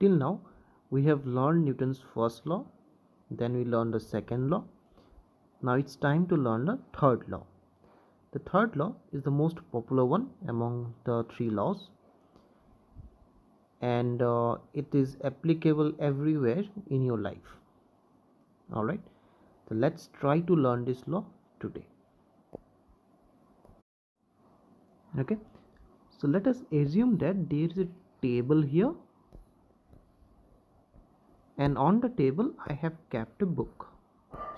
till now we have learned Newton's first law, then we learned the second law. Now it's time to learn the third law. The third law is the most popular one among the three laws, and it is applicable everywhere in your life. Alright, so let's try to learn this law today. Okay, so let us assume that there is a table here, and on the table I have kept a book.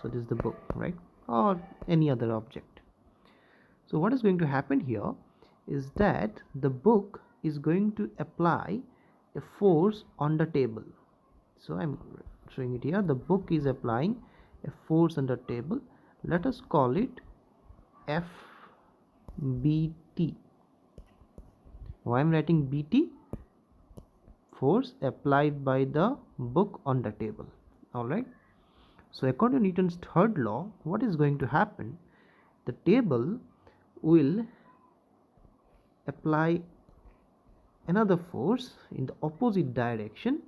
So this is the book, right, or any other object. So what is going to happen here is that the book is going to apply a force on the table. So I'm showing it here. The book is applying a force on the table. Let us call it FBT. Why I'm writing BT? Force applied by the book on the table. Alright. So according to Newton's third law, what is going to happen? The table will apply another force in the opposite direction,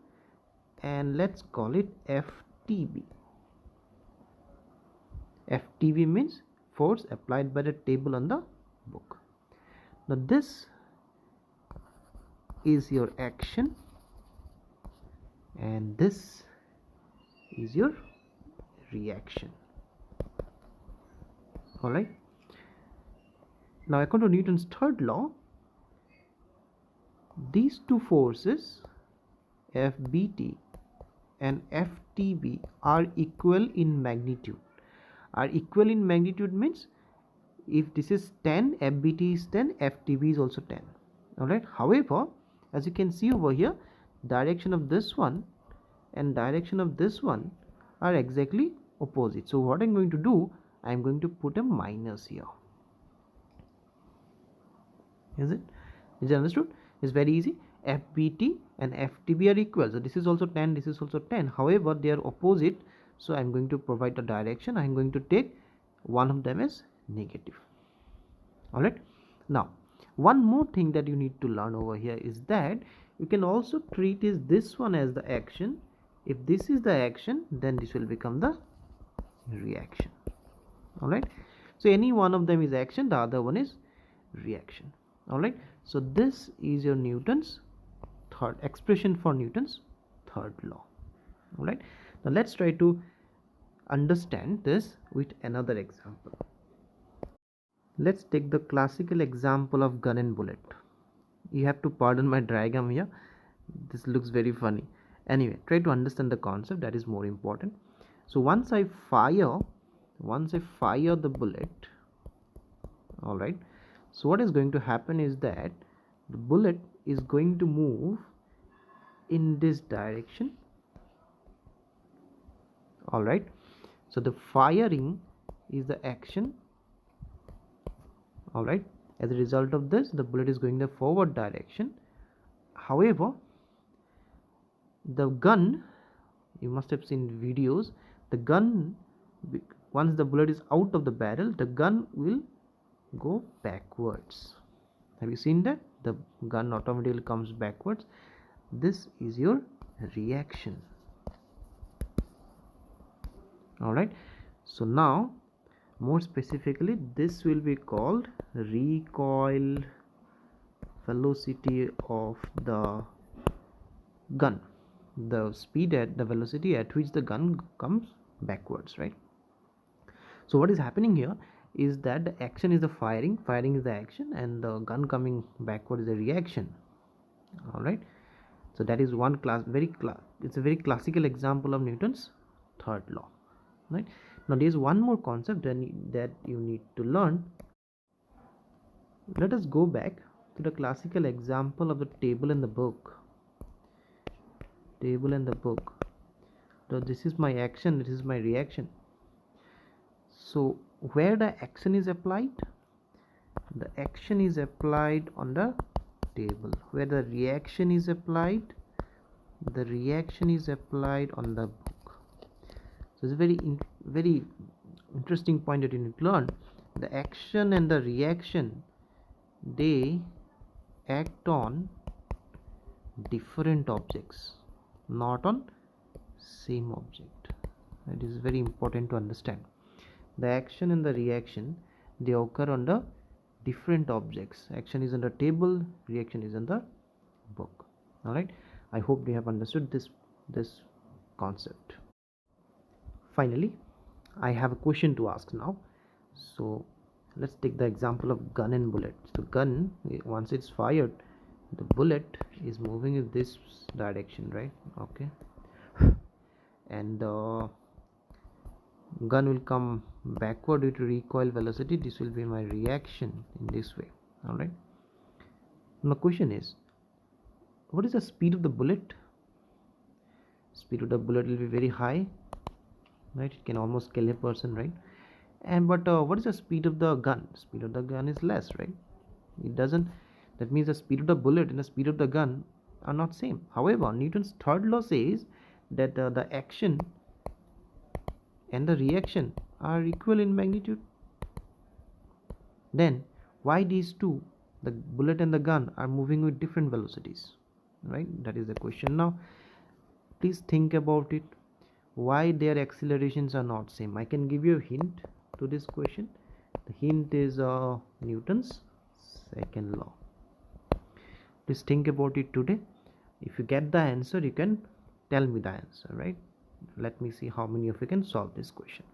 and let's call it FTB. FTB means force applied by the table on the book. Now this is your action and this is your reaction. Alright. Now according to Newton's third law, these two forces FBT and FTB are equal in magnitude. Are equal in magnitude means if this is 10, FBT is 10, FTB is also 10. Alright. However, as you can see over here, direction of this one and direction of this one are exactly opposite. So what I'm going to do, I'm going to put a minus here. Is it understood? It's very easy. FBT and FTB are equal. So this is also 10, this is also 10. However, they are opposite. So I'm going to provide a direction. I'm going to take one of them as negative. Alright. Now, one more thing that you need to learn over here is that you can also treat this one as the action. If this is the action, then this will become the reaction. Alright. So any one of them is action, the other one is reaction. Alright. So this is your Newton's third expression for Newton's third law. Alright. Now let's try to understand this with another example. Let's take the classical example of gun and bullet. You have to pardon my diagram here. This looks very funny. Anyway, try to understand the concept, that is more important. So once I fire the bullet, alright, so what is going to happen is that the bullet is going to move in this direction. Alright, so the firing is the action. Alright, as a result of this, the bullet is going in the forward direction. However, the gun, you must have seen videos, the gun, once the bullet is out of the barrel, the gun will go backwards. Have you seen that? The gun automatically comes backwards. This is your reaction. Alright, so now more specifically, this will be called recoil velocity of the gun, the speed at the velocity at which the gun comes backwards, right? So what is happening here is that the action is the firing is the action, and the gun coming backward is the reaction. All right, so that is one it's a very classical example of Newton's third law, right? Now there is one more concept that you need to learn. Let us go back to the classical example of the table in the book. So this is my action, this is my reaction. So where the action is applied? The action is applied on the table. Where the reaction is applied? The reaction is applied on the book. So it's a very interesting point that you need to learn. The action and the reaction, they act on different objects. not on same object. It is very important to understand. The action and the reaction, they occur on the different objects. Action is in the table, reaction is in the book. All right, I hope you have understood this concept. Finally, I have a question to ask now. So let's take the example of gun and bullet. So gun, once it's fired, the bullet is moving in this direction, right? Okay, and the gun will come backward due to recoil velocity. This will be my reaction in this way. All right, my question is, what is the speed of the bullet? Speed of the bullet will be very high, right? It can almost kill a person, right? And but what is the speed of the gun? Speed of the gun is less, right? It doesn't, that means the speed of the bullet and the speed of the gun are not same. However, Newton's third law says that the action and the reaction are equal in magnitude. Then why these two, the bullet and the gun, are moving with different velocities, right? That is the question. Now please think about it, why their accelerations are not same. I can give you a hint to this question. The hint is Newton's second law. Please think about it today. If you get the answer, you can tell me the answer, right? Let me see how many of you can solve this question.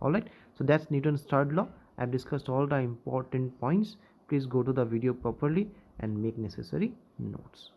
All right, so that's Newton's third law. I've discussed all the important points. Please go to the video properly and make necessary notes.